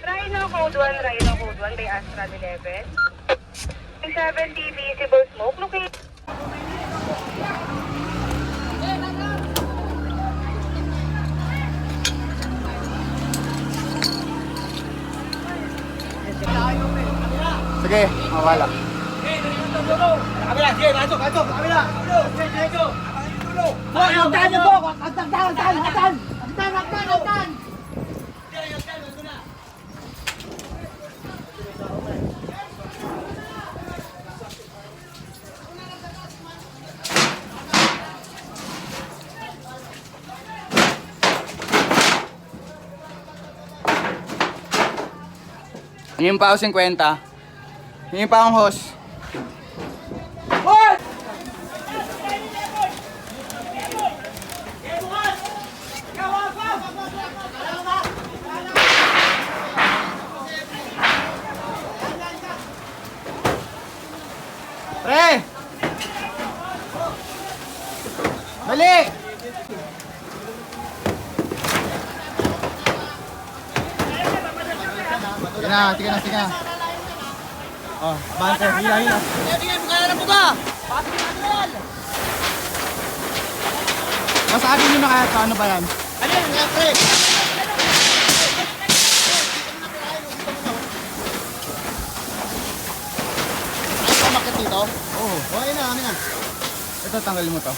Rhino Code 1 by Astral 11. 70 visible smoke located. Sige, mawala. Kabila, sige, masuk, kabila. Diretso. Agtan niyo po, agtan. Hingin pa ako 50. Hingin pa akong hose. Pre! Dali! Sige na. Oh, bante, hila. Tingnan mo kaya na buka. Masabi nyo na kaya paano ba yan? Ano yan, nga pre? Ay, pamakit dito? Oo. Okay na, ano na. Ito, tanggalin mo to.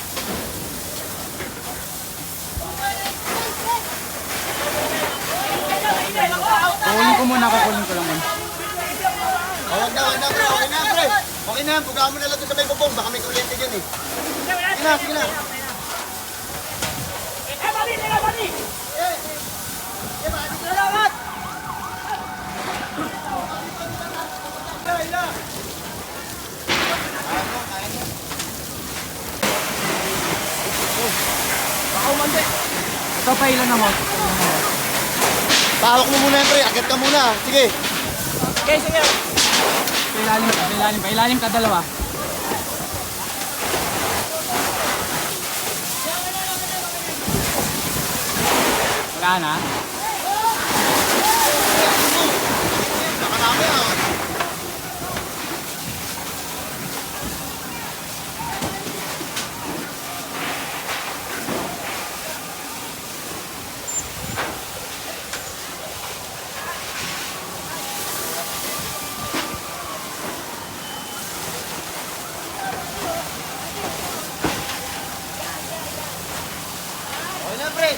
Kukunin ko lang yun. Wag na pre, okay na pre. Okay na, bugaan mo na lang doon sa may bubong. Baka may kuryente dyan eh. Sige na. Bali! Bali ka lahat! Baka umandi. Ito pa ilan na hose. Pahawak mo muna yan pre, agad ka muna. Sige. Sige. Ilalim ka dalawa. Wala na. Nakarami ah. Okay na pre.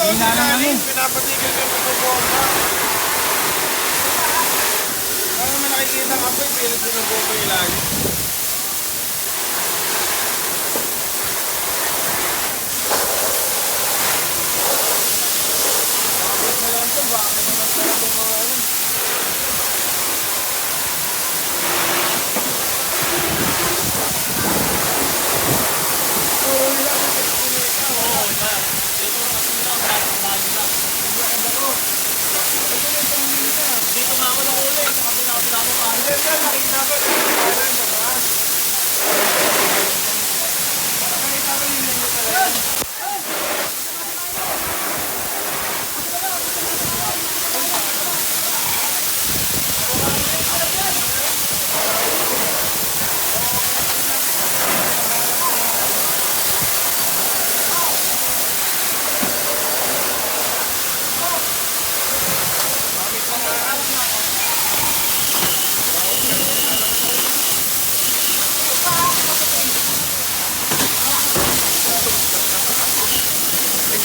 Hina lang namin. Pinapatigil ko yung pagpupomba. Ano naman nakikita ng apoy, pilit sinubukan mo yung lagi. Bakit na lang ito? Bakit naman talaga yung mga ano?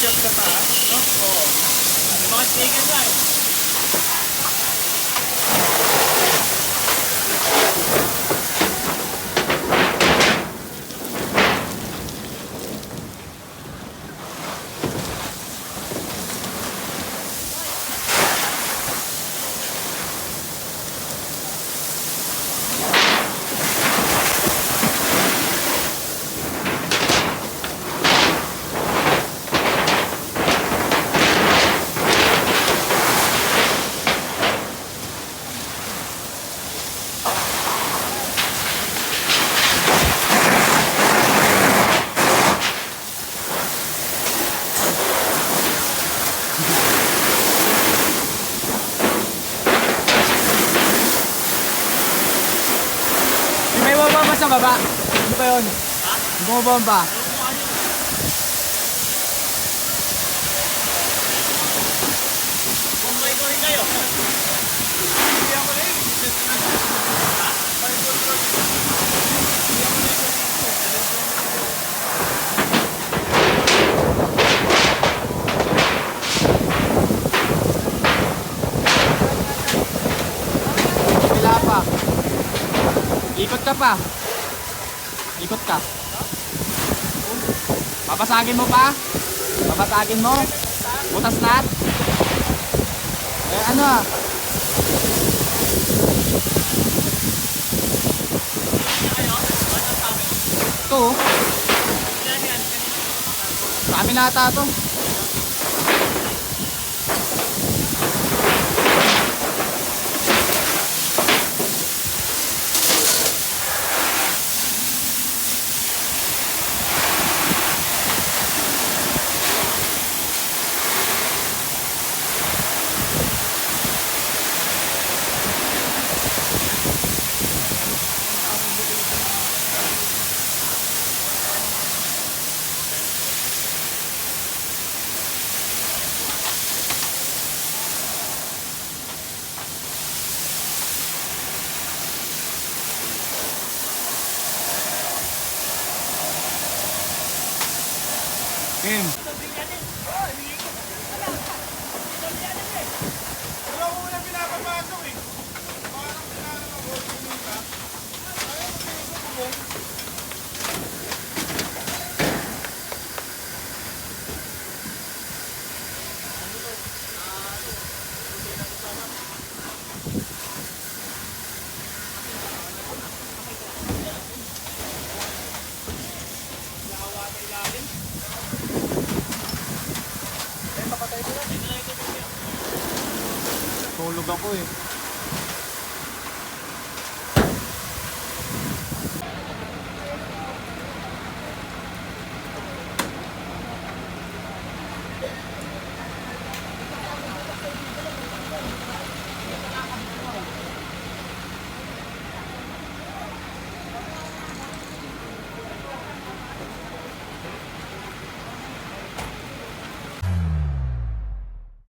Shot sa taas, no? Oo. Mga sticker na eh. May bumaba sa baba. Ano ba yun? Ha? Bumabomba. Bumay-goy kayo. Hindi ako na eh. Wala pa. Ikot ka pa. Ikot ka. Papasagin mo pa. Papasagin mo. Butas lahat. Eh ano ah. Ito oh. Sa amin nata to. Game. Wala ko muna pinapapasok eh. Parang pinapapasok ka. Ayaw mo pinapapasok mo. Tulog ako eh.